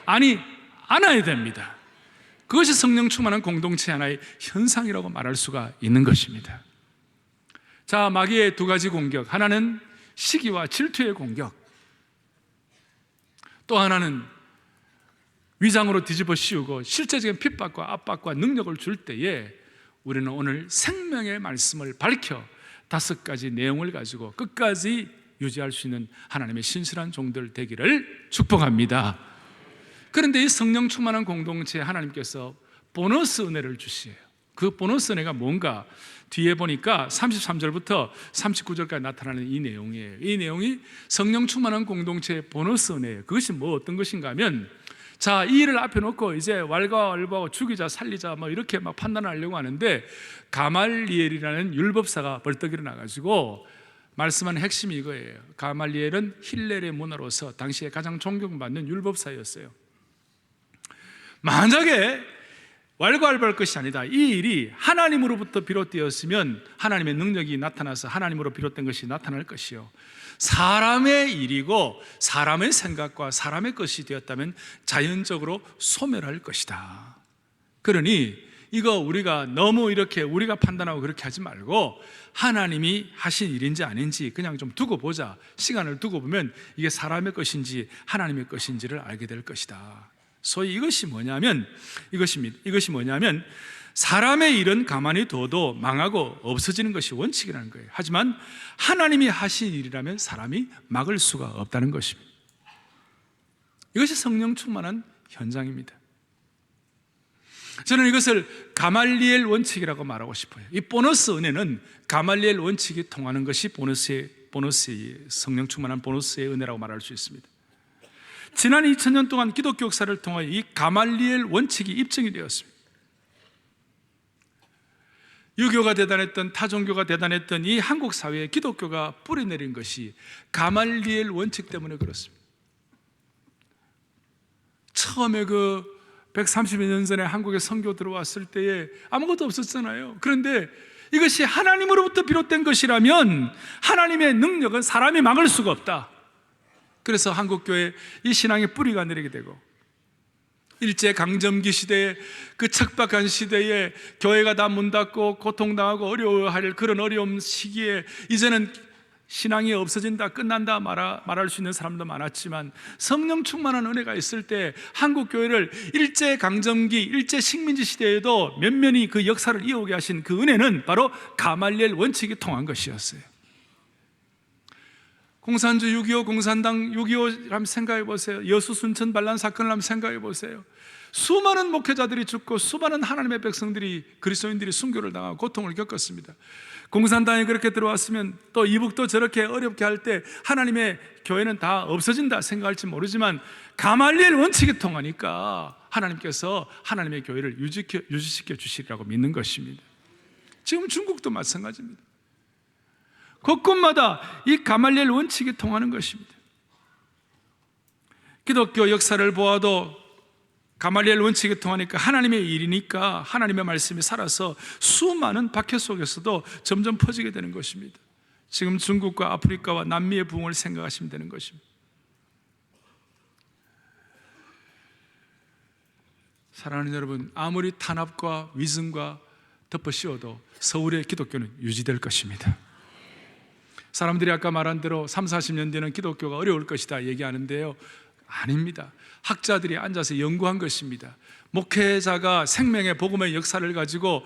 아니, 않아야 됩니다. 그것이 성령 충만한 공동체 하나의 현상이라고 말할 수가 있는 것입니다. 자, 마귀의 2가지 공격, 하나는 시기와 질투의 공격, 또 하나는 위장으로 뒤집어 씌우고 실제적인 핍박과 압박과 능력을 줄 때에 우리는 오늘 생명의 말씀을 밝혀 5가지 내용을 가지고 끝까지 유지할 수 있는 하나님의 신실한 종들 되기를 축복합니다. 그런데 이 성령 충만한 공동체에 하나님께서 보너스 은혜를 주시에요. 그 보너스 은혜가 뭔가 뒤에 보니까 33절부터 39절까지 나타나는 이 내용이에요. 이 내용이 성령 충만한 공동체의 보너스 은혜예요. 그것이 어떤 것인가 하면, 자, 이 일을 앞에 놓고 이제 왈가왈부하고 죽이자 살리자 이렇게 판단하려고 하는데, 가말리엘이라는 율법사가 벌떡 일어나가지고 말씀하는 핵심이 이거예요. 가말리엘은 힐렐의 문화로서 당시에 가장 존경받는 율법사였어요. 만약에 왈가왈부할 것이 아니다, 이 일이 하나님으로부터 비롯되었으면 하나님의 능력이 나타나서 하나님으로 비롯된 것이 나타날 것이요, 사람의 일이고 사람의 생각과 사람의 것이 되었다면 자연적으로 소멸할 것이다. 그러니 이거 우리가 너무 이렇게 우리가 판단하고 그렇게 하지 말고 하나님이 하신 일인지 아닌지 그냥 좀 두고 보자. 시간을 두고 보면 이게 사람의 것인지 하나님의 것인지를 알게 될 것이다. 소위 이것이 뭐냐면 사람의 일은 가만히 둬도 망하고 없어지는 것이 원칙이라는 거예요. 하지만 하나님이 하신 일이라면 사람이 막을 수가 없다는 것입니다. 이것이 성령 충만한 현장입니다. 저는 이것을 가말리엘 원칙이라고 말하고 싶어요. 이 보너스 은혜는 가말리엘 원칙이 통하는 것이 보너스의 성령 충만한 보너스의 은혜라고 말할 수 있습니다. 지난 2000년 동안 기독교 역사를 통하여 이 가말리엘 원칙이 입증이 되었습니다. 유교가 대단했던 타종교가 대단했던 이 한국 사회에 기독교가 뿌리내린 것이 가말리엘 원칙 때문에 그렇습니다. 처음에 130여 년 전에 한국에 선교 들어왔을 때에 아무것도 없었잖아요. 그런데 이것이 하나님으로부터 비롯된 것이라면 하나님의 능력은 사람이 막을 수가 없다. 그래서 한국교회 이 신앙의 뿌리가 내리게 되고, 일제강점기 시대에 그 척박한 시대에 교회가 다 문 닫고 고통당하고 어려워할 그런 어려운 시기에 이제는 신앙이 없어진다, 끝난다 말할 수 있는 사람도 많았지만 성령 충만한 은혜가 있을 때 한국 교회를 일제강점기, 일제식민지 시대에도 면면히 그 역사를 이어오게 하신 그 은혜는 바로 가말리엘 원칙이 통한 것이었어요. 공산주 6.25 공산당 6.25 한번 생각해 보세요. 여수 순천 반란 사건을 한번 생각해 보세요. 수많은 목회자들이 죽고 수많은 하나님의 백성들이, 그리스도인들이 순교를 당하고 고통을 겪었습니다. 공산당이 그렇게 들어왔으면 또 이북도 저렇게 어렵게 할 때 하나님의 교회는 다 없어진다 생각할지 모르지만 가말리엘 원칙이 통하니까 하나님께서 하나님의 교회를 유지시켜 주시리라고 믿는 것입니다. 지금 중국도 마찬가지입니다. 곳곳마다 이 가말리엘 원칙이 통하는 것입니다. 기독교 역사를 보아도 가말리엘 원칙이 통하니까 하나님의 일이니까 하나님의 말씀이 살아서 수많은 박해 속에서도 점점 퍼지게 되는 것입니다. 지금 중국과 아프리카와 남미의 부흥을 생각하시면 되는 것입니다. 사랑하는 여러분, 아무리 탄압과 위증과 덮어씌워도 서울의 기독교는 유지될 것입니다. 사람들이 아까 말한 대로 30, 40년 뒤는 기독교가 어려울 것이다 얘기하는데요, 아닙니다. 학자들이 앉아서 연구한 것입니다. 목회자가 생명의 복음의 역사를 가지고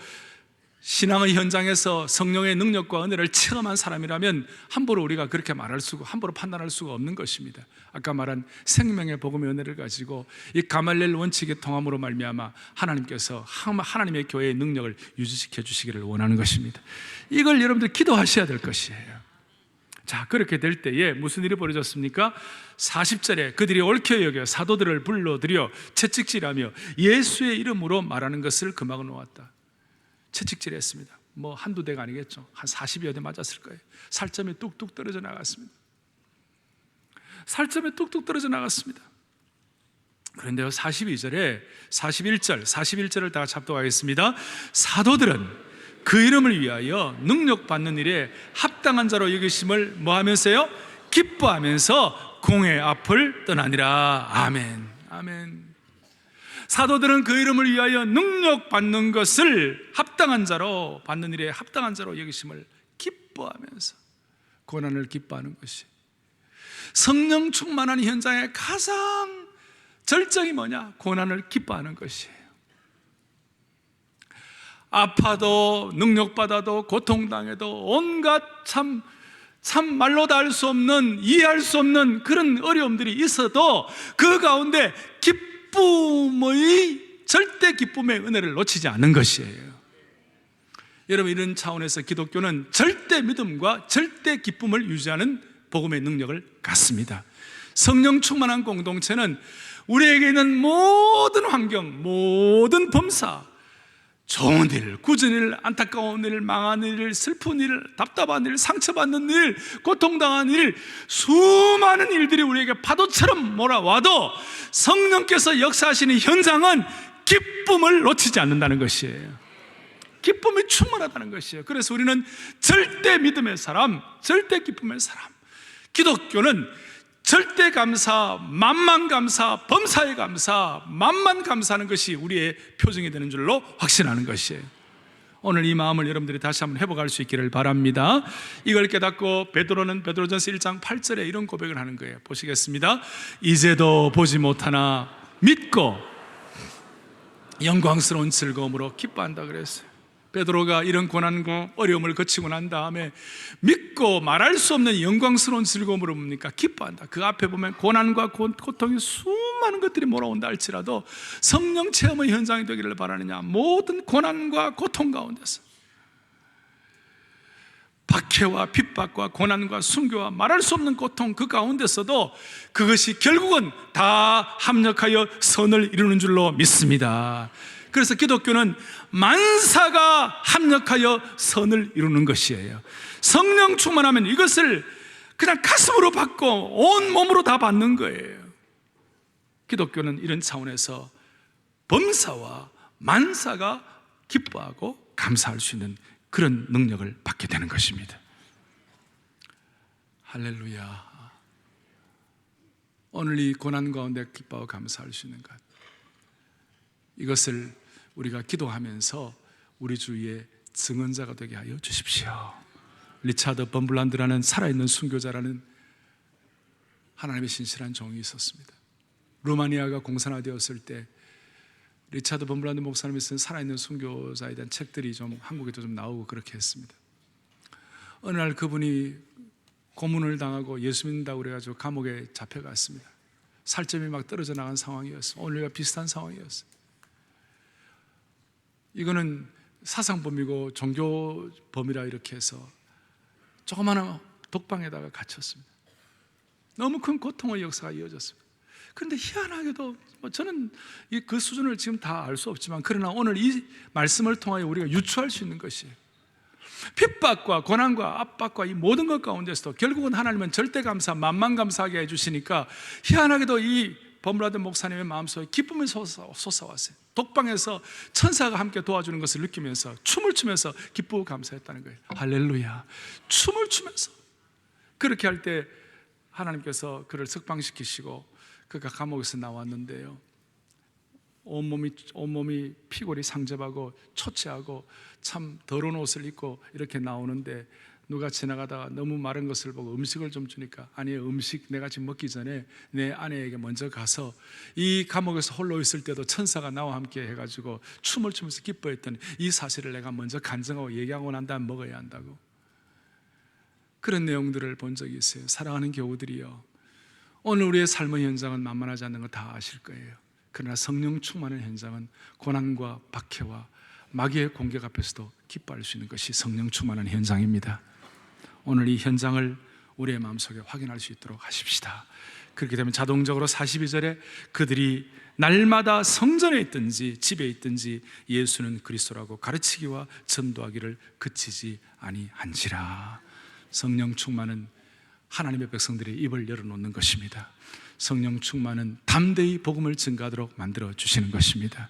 신앙의 현장에서 성령의 능력과 은혜를 체험한 사람이라면 함부로 우리가 그렇게 말할 수가, 함부로 판단할 수가 없는 것입니다. 아까 말한 생명의 복음의 은혜를 가지고 이 가말리엘 원칙의 통함으로 말미암아 하나님께서 하나님의 교회의 능력을 유지시켜 주시기를 원하는 것입니다. 이걸 여러분들 기도하셔야 될 것이에요. 자, 그렇게 될 때에 무슨 일이 벌어졌습니까? 40절에 그들이 옳게 여겨 사도들을 불러들여 채찍질하며 예수의 이름으로 말하는 것을 금하고 놓았다. 채찍질했습니다. 뭐 한두 대가 아니겠죠. 한 40여 대 맞았을 거예요. 살점이 뚝뚝 떨어져 나갔습니다. 살점이 뚝뚝 떨어져 나갔습니다. 그런데요, 41절을 다 합독하겠습니다. 사도들은 그 이름을 위하여 능력받는 일에 합당한 자로 여기심을 뭐 하면서요? 기뻐하면서 공회 앞을 떠나니라. 아멘. 아멘. 사도들은 그 이름을 위하여 능력받는 것을 합당한 자로, 받는 일에 합당한 자로 여기심을 기뻐하면서, 고난을 기뻐하는 것이 성령 충만한 현장의 가장 절정이 뭐냐? 고난을 기뻐하는 것이에요. 아파도 능력받아도 고통당해도 온갖 참 말로 다 할 수 없는, 이해할 수 없는 그런 어려움들이 있어도 그 가운데 기쁨의, 절대 기쁨의 은혜를 놓치지 않는 것이에요. 여러분, 이런 차원에서 기독교는 절대 믿음과 절대 기쁨을 유지하는 복음의 능력을 갖습니다. 성령 충만한 공동체는 우리에게 있는 모든 환경, 모든 범사, 좋은 일, 굳은 일, 안타까운 일, 망한 일, 슬픈 일, 답답한 일, 상처받는 일, 고통당한 일, 수많은 일들이 우리에게 파도처럼 몰아와도 성령께서 역사하시는 현장은 기쁨을 놓치지 않는다는 것이에요. 기쁨이 충만하다는 것이에요. 그래서 우리는 절대 믿음의 사람, 절대 기쁨의 사람, 기독교는 절대 감사, 만만 감사, 범사에 감사, 만만 감사하는 것이 우리의 표정이 되는 줄로 확신하는 것이에요. 오늘 이 마음을 여러분들이 다시 한번 회복할 수 있기를 바랍니다. 이걸 깨닫고 베드로는 베드로전서 1장 8절에 이런 고백을 하는 거예요. 보시겠습니다. 이제도 보지 못하나 믿고 영광스러운 즐거움으로 기뻐한다 그랬어요. 베드로가 이런 고난과 어려움을 거치고 난 다음에 믿고 말할 수 없는 영광스러운 즐거움으로 뭡니까? 기뻐한다. 그 앞에 보면 고난과 고통이 수많은 것들이 몰아온다 할지라도 성령 체험의 현장이 되기를 바라느냐. 모든 고난과 고통 가운데서 박해와 핍박과 고난과 순교와 말할 수 없는 고통 그 가운데서도 그것이 결국은 다 합력하여 선을 이루는 줄로 믿습니다. 그래서 기독교는 만사가 합력하여 선을 이루는 것이에요. 성령 충만하면 이것을 그냥 가슴으로 받고 온 몸으로 다 받는 거예요. 기독교는 이런 차원에서 범사와 만사가 기뻐하고 감사할 수 있는 그런 능력을 받게 되는 것입니다. 할렐루야. 오늘 이 고난 가운데 기뻐하고 감사할 수 있는 것, 이것을 우리가 기도하면서 우리 주위에 증언자가 되게 하여 주십시오. 리차드 범블란드라는 살아있는 순교자라는 하나님의 신실한 종이 있었습니다. 루마니아가 공산화되었을 때 리차드 범블란드 목사님이 쓴 살아있는 순교자에 대한 책들이 좀 한국에도 좀 나오고 그렇게 했습니다. 어느 날 그분이 고문을 당하고 예수 믿는다고 그래가지고 감옥에 잡혀갔습니다. 살점이 막 떨어져 나간 상황이었어요. 오늘과 비슷한 상황이었어요. 이거는 사상범이고 종교범이라 이렇게 해서 조그마한 독방에다가 갇혔습니다. 너무 큰 고통의 역사가 이어졌습니다. 그런데 희한하게도 저는 그 수준을 지금 다 알 수 없지만, 그러나 오늘 이 말씀을 통하여 우리가 유추할 수 있는 것이, 핍박과 고난과 압박과 이 모든 것 가운데서도 결국은 하나님은 절대 감사, 만만 감사하게 해주시니까 희한하게도 이 범블란드 목사님의 마음속에 기쁨이 솟아왔어요. 독방에서 천사가 함께 도와주는 것을 느끼면서 춤을 추면서 기쁘고 감사했다는 거예요. 할렐루야. 춤을 추면서 그렇게 할 때 하나님께서 그를 석방시키시고 그가 감옥에서 나왔는데요, 온몸이 피골이 상접하고 초췌하고 참 더러운 옷을 입고 이렇게 나오는데, 누가 지나가다가 너무 마른 것을 보고 음식을 좀 주니까, 아니, 음식 내가 지금 먹기 전에 내 아내에게 먼저 가서, 이 감옥에서 홀로 있을 때도 천사가 나와 함께 해가지고 춤을 추면서 기뻐했던 이 사실을 내가 먼저 간증하고 얘기하고 난 다음 먹어야 한다고, 그런 내용들을 본 적이 있어요. 사랑하는 교우들이요, 오늘 우리의 삶의 현장은 만만하지 않는 거 다 아실 거예요. 그러나 성령 충만의 현장은 고난과 박해와 마귀의 공격 앞에서도 기뻐할 수 있는 것이 성령 충만한 현장입니다. 오늘 이 현장을 우리의 마음속에 확인할 수 있도록 하십시다. 그렇게 되면 자동적으로 42절에 그들이 날마다 성전에 있든지 집에 있든지 예수는 그리스도라고 가르치기와 전도하기를 그치지 아니한지라. 성령 충만은 하나님의 백성들의 입을 열어놓는 것입니다. 성령 충만은 담대히 복음을 증가하도록 만들어 주시는 것입니다.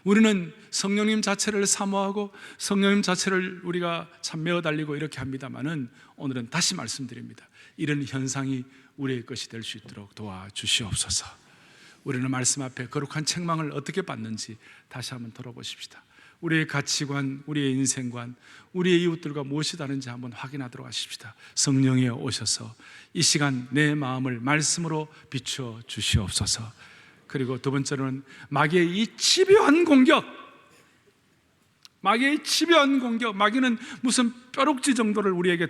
우리는 성령님 자체를 사모하고 성령님 자체를 우리가 참 메어달리고 이렇게 합니다만은, 오늘은 다시 말씀드립니다. 이런 현상이 우리의 것이 될 수 있도록 도와주시옵소서. 우리는 말씀 앞에 거룩한 책망을 어떻게 받는지 다시 한번 돌아보십시다. 우리의 가치관, 우리의 인생관, 우리의 이웃들과 무엇이 다른지 한번 확인하도록 하십시다. 성령이 오셔서 이 시간 내 마음을 말씀으로 비추어 주시옵소서. 그리고 두 번째로는 마귀의 이 집요한 공격, 마귀는 무슨 뾰룩지 정도를 우리에게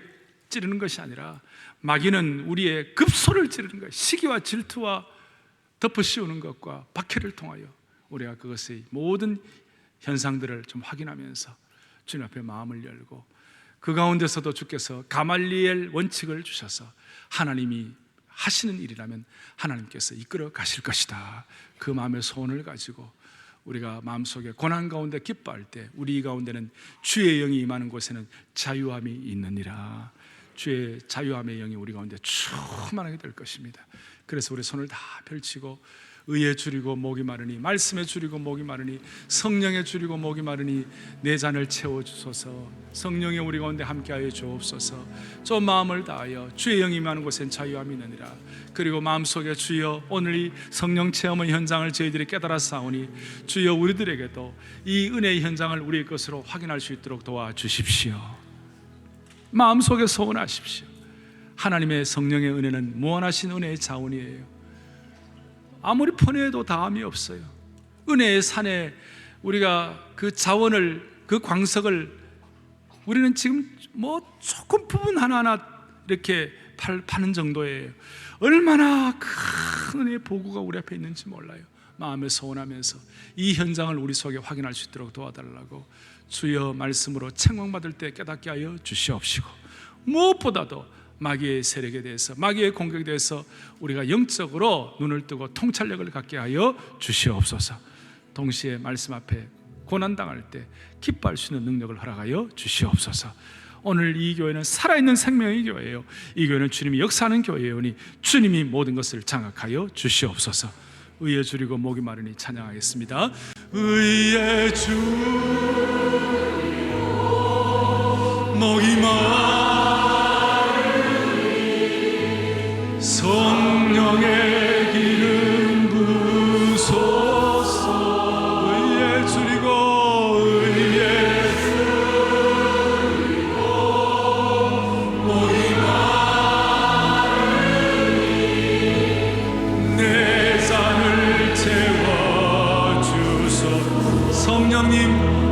찌르는 것이 아니라 마귀는 우리의 급소를 찌르는 거예요. 시기와 질투와 덮어씌우는 것과 박해를 통하여 우리가 그것의 모든 현상들을 좀 확인하면서 주님 앞에 마음을 열고, 그 가운데서도 주께서 가말리엘 원칙을 주셔서 하나님이 하시는 일이라면 하나님께서 이끌어 가실 것이다, 그 마음의 소원을 가지고 우리가 마음속에 고난 가운데 기뻐할 때 우리 가운데는 주의 영이 임하는 곳에는 자유함이 있느니라. 주의 자유함의 영이 우리 가운데 충만하게 될 것입니다. 그래서 우리 손을 다 펼치고 의에 줄이고 목이 마르니, 말씀에 줄이고 목이 마르니, 성령에 줄이고 목이 마르니 내 잔을 채워주소서. 성령의 우리 가운데 함께하여 주옵소서. 좀 마음을 다하여 주의 영이 임하는 곳엔 자유함이 있느니라. 그리고 마음속에 주여 오늘 이 성령 체험의 현장을 저희들이 깨달아 싸우니 주여 우리들에게도 이 은혜의 현장을 우리의 것으로 확인할 수 있도록 도와주십시오. 마음속에 소원하십시오. 하나님의 성령의 은혜는 무한하신 은혜의 자원이에요. 아무리 퍼내도 다함이 없어요. 은혜의 산에 우리가 그 자원을, 그 광석을 우리는 지금 뭐 조금 부분 하나하나 이렇게 파는 정도예요. 얼마나 큰 은혜의 보고가 우리 앞에 있는지 몰라요. 마음에 소원하면서 이 현장을 우리 속에 확인할 수 있도록 도와달라고 주여 말씀으로 책망받을 때 깨닫게 하여 주시옵시고, 무엇보다도 마귀의 세력에 대해서, 마귀의 공격에 대해서 우리가 영적으로 눈을 뜨고 통찰력을 갖게 하여 주시옵소서. 동시에 말씀 앞에 고난당할 때 기뻐할 수 있는 능력을 허락하여 주시옵소서. 오늘 이 교회는 살아있는 생명의 교회예요. 이 교회는 주님이 역사하는 교회이오니 주님이 모든 것을 장악하여 주시옵소서. 의에 줄이고 목이 마르니 찬양하겠습니다. 의에 줄이고 목이 마르니 성령의 기름 부소서. 의에 줄이고 목이 마르니 내 잔을 채워주소. 성령님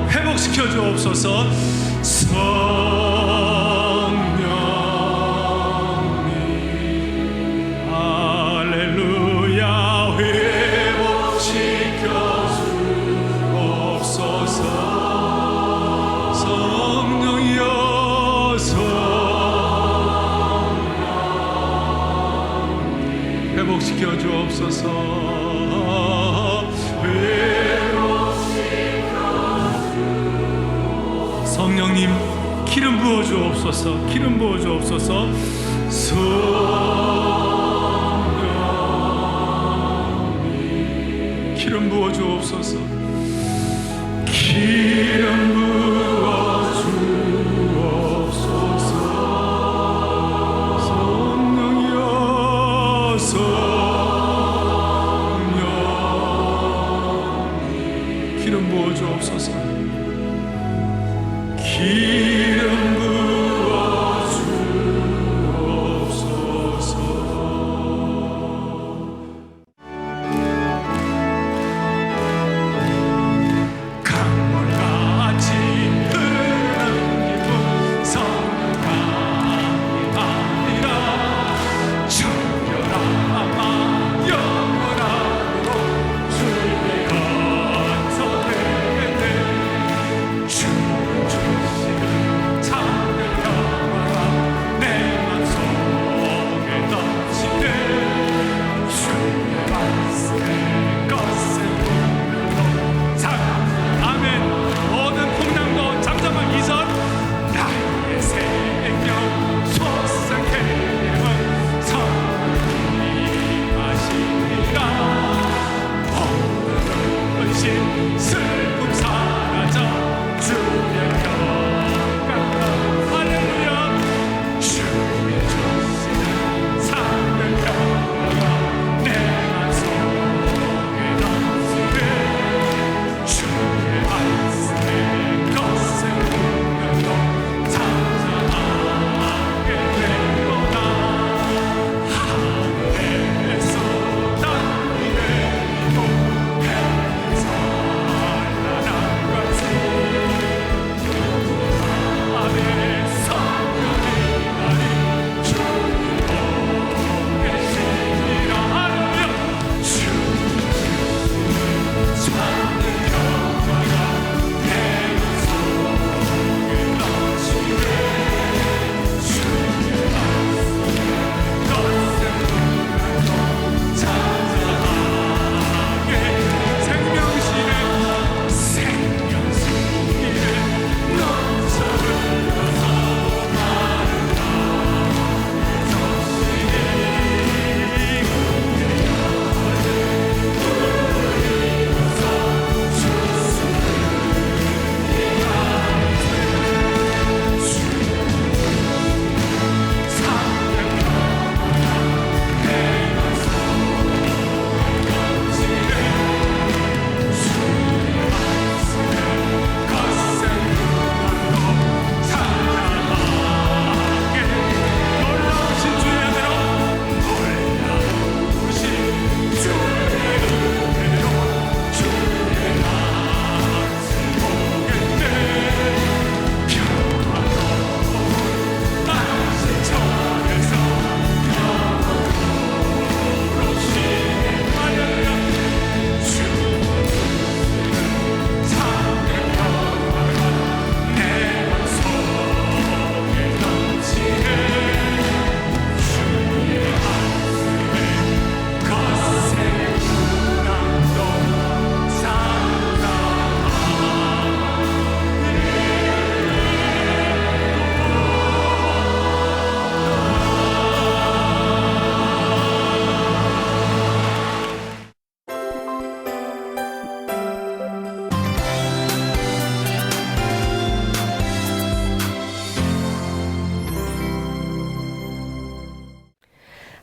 회복시켜 주옵소서. 회복시켜 주옵소서. 성령님 기름 부어 주옵소서. 기름 부어 주옵소서. 성령님 기름 부어 주옵소서. 기름 부어 주옵소서. 성령이여 성령 기름 부어 주옵소서. 기름 부어 주옵소서. 강물같이 흐르는 기쁨 성령이 아니라 정결함 영원함으로 주의 건설되겠네. 주는 주시는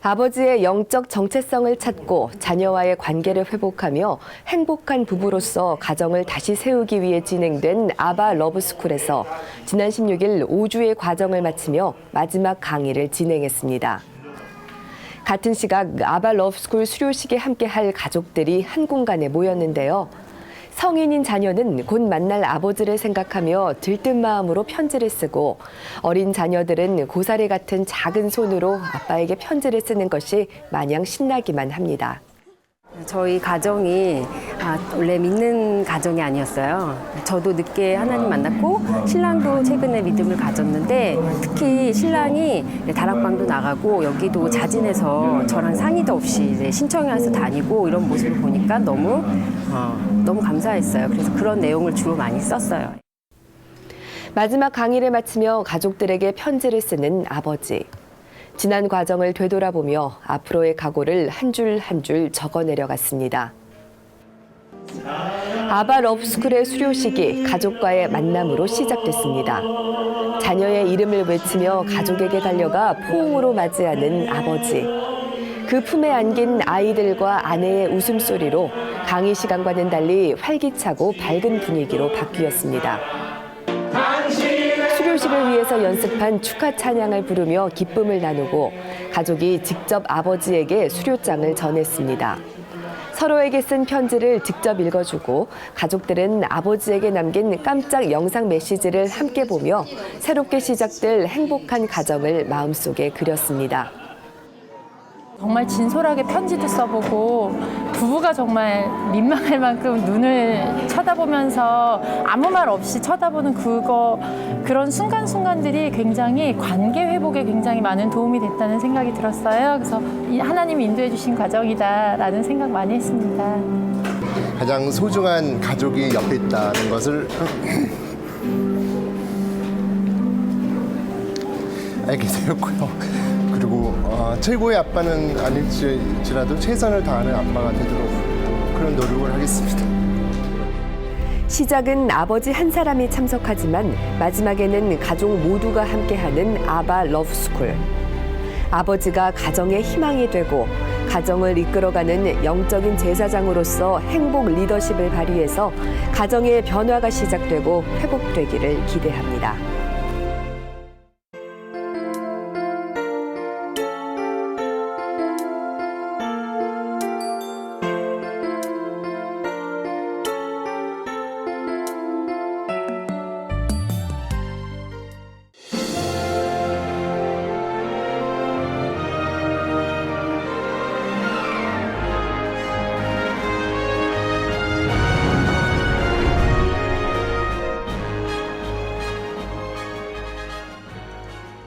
아버지의 영적 정체성을 찾고 자녀와의 관계를 회복하며 행복한 부부로서 가정을 다시 세우기 위해 진행된 아바 러브스쿨에서 지난 16일 5주의 과정을 마치며 마지막 강의를 진행했습니다. 같은 시각 아바 러브스쿨 수료식에 함께할 가족들이 한 공간에 모였는데요. 성인인 자녀는 곧 만날 아버지를 생각하며 들뜬 마음으로 편지를 쓰고 어린 자녀들은 고사리 같은 작은 손으로 아빠에게 편지를 쓰는 것이 마냥 신나기만 합니다. 저희 가정이 원래 믿는 가정이 아니었어요. 저도 늦게 하나님 만났고 신랑도 최근에 믿음을 가졌는데 특히 신랑이 다락방도 나가고 여기도 자진해서 저랑 상의도 없이 신청해 와서 다니고 이런 모습을 보니까 너무 감사했어요. 그래서 그런 내용을 주로 많이 썼어요. 마지막 강의를 마치며 가족들에게 편지를 쓰는 아버지. 지난 과정을 되돌아보며 앞으로의 각오를 한 줄 한 줄 적어내려갔습니다. 아바 러브스쿨의 수료식이 가족과의 만남으로 시작됐습니다. 자녀의 이름을 외치며 가족에게 달려가 포옹으로 맞이하는 아버지. 그 품에 안긴 아이들과 아내의 웃음소리로 강의 시간과는 달리 활기차고 밝은 분위기로 바뀌었습니다. 수료식을 위해서 연습한 축하 찬양을 부르며 기쁨을 나누고 가족이 직접 아버지에게 수료장을 전했습니다. 서로에게 쓴 편지를 직접 읽어주고 가족들은 아버지에게 남긴 깜짝 영상 메시지를 함께 보며 새롭게 시작될 행복한 가정을 마음속에 그렸습니다. 정말 진솔하게 편지도 써보고 부부가 정말 민망할 만큼 눈을 쳐다보면서 아무 말 없이 쳐다보는 그런 순간순간들이 굉장히 관계 회복에 굉장히 많은 도움이 됐다는 생각이 들었어요. 그래서 하나님이 인도해 주신 과정이다라는 생각 많이 했습니다. 가장 소중한 가족이 옆에 있다는 것을 알게 되었고요. 그리고 최고의 아빠는 아닐지라도 최선을 다하는 아빠가 되도록 그런 노력을 하겠습니다. 시작은 아버지 한 사람이 참석하지만 마지막에는 가족 모두가 함께하는 아바 러브스쿨. 아버지가 가정의 희망이 되고 가정을 이끌어가는 영적인 제사장으로서 행복 리더십을 발휘해서 가정의 변화가 시작되고 회복되기를 기대합니다.